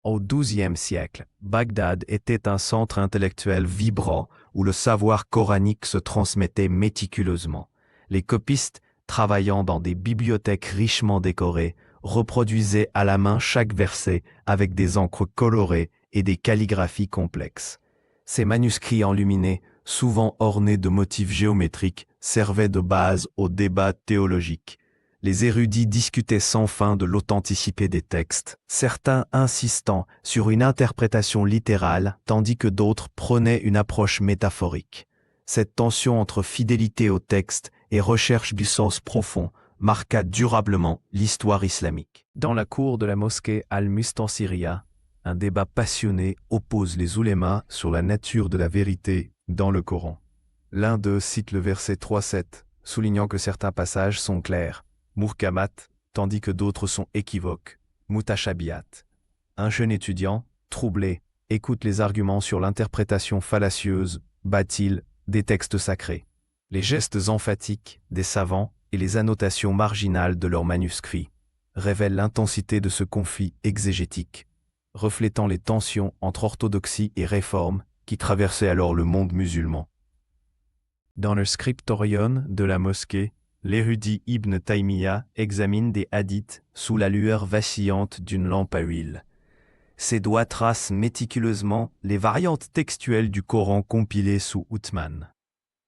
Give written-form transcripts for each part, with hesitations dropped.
Au XIIe siècle, Bagdad était un centre intellectuel vibrant où le savoir coranique se transmettait méticuleusement. Les copistes, travaillant dans des bibliothèques richement décorées, reproduisaient à la main chaque verset avec des encres colorées et des calligraphies complexes. Ces manuscrits enluminés, souvent ornés de motifs géométriques, servaient de base aux débats théologiques. Les érudits discutaient sans fin de l'authenticité des textes, certains insistant sur une interprétation littérale, tandis que d'autres prenaient une approche métaphorique. Cette tension entre fidélité au texte et recherche du sens profond marqua durablement l'histoire islamique. Dans la cour de la mosquée Al-Mustansiriya, un débat passionné oppose les oulémas sur la nature de la vérité dans le Coran. L'un d'eux cite le verset 3.7, soulignant que certains passages sont clairs, muhkamat, tandis que d'autres sont équivoques, mutashabiyat. Un jeune étudiant, troublé, écoute les arguments sur l'interprétation fallacieuse, batil, des textes sacrés, les gestes emphatiques des savants et les annotations marginales de leurs manuscrits révèlent l'intensité de ce conflit exégétique, reflétant les tensions entre orthodoxie et réforme qui traversaient alors le monde musulman. Dans le scriptorium de la mosquée, l'érudit Ibn Taymiyyah examine des hadiths sous la lueur vacillante d'une lampe à huile. Ses doigts tracent méticuleusement les variantes textuelles du Coran compilées sous Uthman.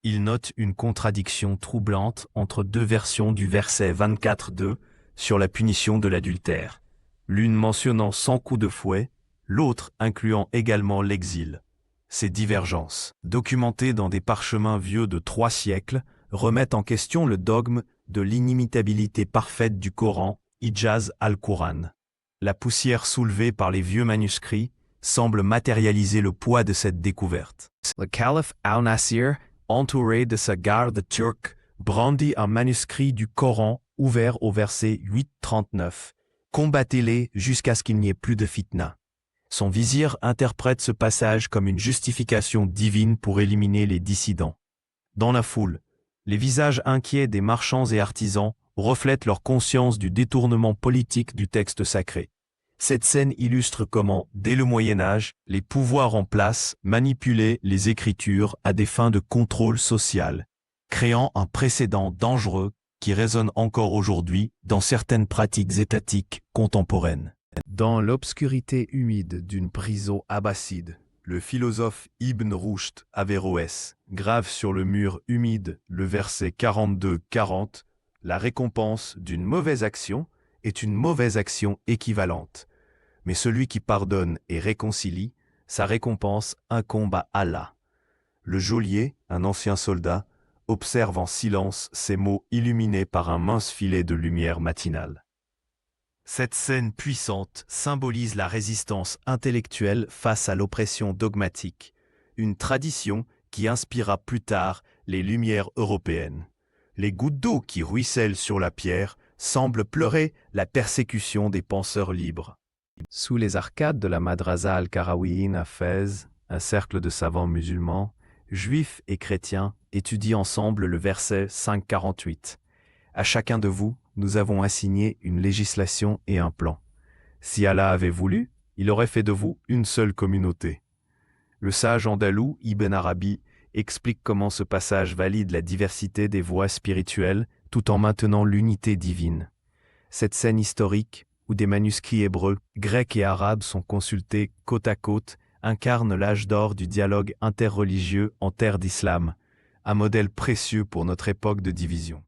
Il note une contradiction troublante entre deux versions du verset 24.2 sur la punition de l'adultère, l'une mentionnant 100 coups de fouet, l'autre incluant également l'exil. Ces divergences, documentées dans des parchemins vieux de 3 siècles, remettent en question le dogme de l'inimitabilité parfaite du Coran, Ijaz al-Quran. La poussière soulevée par les vieux manuscrits semble matérialiser le poids de cette découverte. Le calife al-Nasir, entouré de sa garde turque, brandit un manuscrit du Coran ouvert au verset 8.39. « Combattez-les jusqu'à ce qu'il n'y ait plus de fitna ». Son vizir interprète ce passage comme une justification divine pour éliminer les dissidents. Dans la foule, les visages inquiets des marchands et artisans reflètent leur conscience du détournement politique du texte sacré. Cette scène illustre comment, dès le Moyen-Âge, les pouvoirs en place manipulaient les Écritures à des fins de contrôle social, créant un précédent dangereux qui résonne encore aujourd'hui dans certaines pratiques étatiques contemporaines. Dans l'obscurité humide d'une prison abbasside, le philosophe Ibn Rushd Averroès grave sur le mur humide le verset 42-40 « La récompense d'une mauvaise action est une mauvaise action équivalente. Mais celui qui pardonne et réconcilie, sa récompense incombe à Allah. » Le geôlier, un ancien soldat, observe en silence ces mots illuminés par un mince filet de lumière matinale. Cette scène puissante symbolise la résistance intellectuelle face à l'oppression dogmatique, une tradition qui inspira plus tard les Lumières européennes. Les gouttes d'eau qui ruissellent sur la pierre semblent pleurer la persécution des penseurs libres. Sous les arcades de la Madrasa al-Qarawiyyin à Fès, un cercle de savants musulmans, juifs et chrétiens étudient ensemble le verset 5.48. À chacun de vous, nous avons assigné une législation et un plan. Si Allah avait voulu, il aurait fait de vous une seule communauté. Le sage andalou Ibn Arabi explique comment ce passage valide la diversité des voies spirituelles tout en maintenant l'unité divine. Cette scène historique, où des manuscrits hébreux, grecs et arabes sont consultés côte à côte, incarne l'âge d'or du dialogue interreligieux en terre d'islam, un modèle précieux pour notre époque de division.